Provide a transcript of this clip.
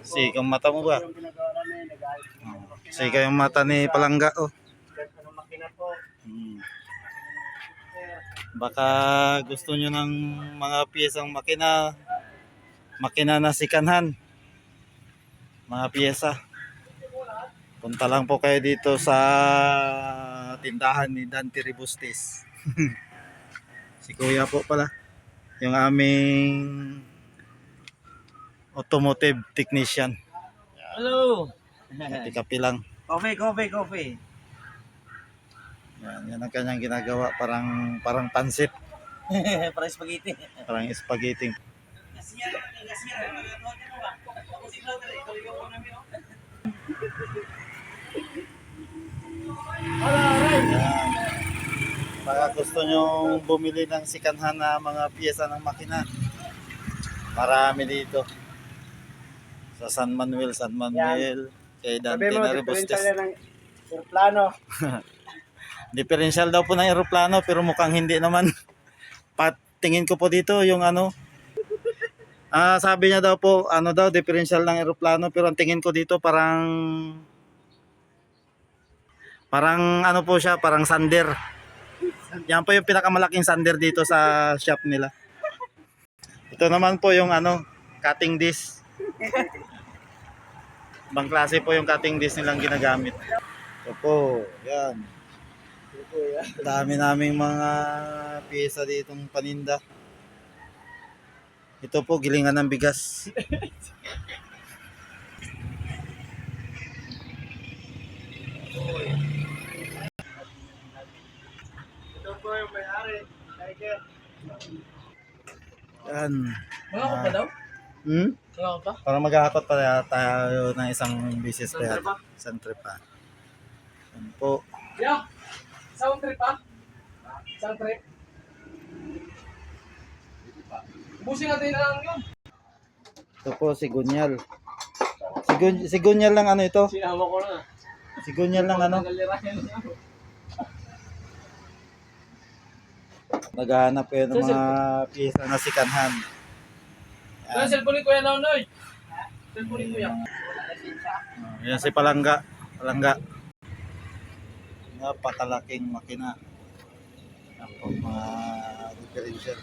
Sika yung mata mo ba? Sika yung mata ni Palangga, oh. Baka gusto nyo ng mga piyesang makina na sikanhan, mga piyesa, punta lang po kayo dito sa tindahan ni Dante Rebustes. Si Kuya po pala yung aming automotive technician. Hello. Kapi-kapi lang. Coffee. Yan ang kanyang ginagawa, parang pansit. Parang spaghetti. Parang spaghetti. Yan. Baka gusto nyo bumili ng sikanhan na mga piyesa ng makina, marami dito sa San Manuel, kay Dante na Rebustes. Aeroplano. Differential daw po ng aeroplano, pero mukhang hindi naman. Patingin ko po dito yung ano. Sabi niya daw po, differential ng aeroplano, pero ang tingin ko dito parang ano po siya, parang sander. Yan po yung pinakamalaking sander dito sa shop nila. Ito naman po yung cutting disc. Ibang klase po yung cutting disc nilang ginagamit. Ito po, yan. Dami naming mga piyesa ditong paninda. Ito po, gilingan ng bigas. Ito po yung may-ari. Yan. Mga pa daw? Mga pa? Para maghahakot pa tayo ng isang business pa yan. Isang trip pa. Yan po. Yeah. Isang trip pa? Isang trip? Busin natin lang yun. Ito po si Gunyal. Si Gunyal lang ito. Sinama ko na. Si Gunyal lang naghahanap kayo ng mga piyesa na sikanhan. Yan. Cellphone ko yan, Noy. Cellphone ko yan. Yan si Palangga. Napakalaking makina. Yan po, mga differential.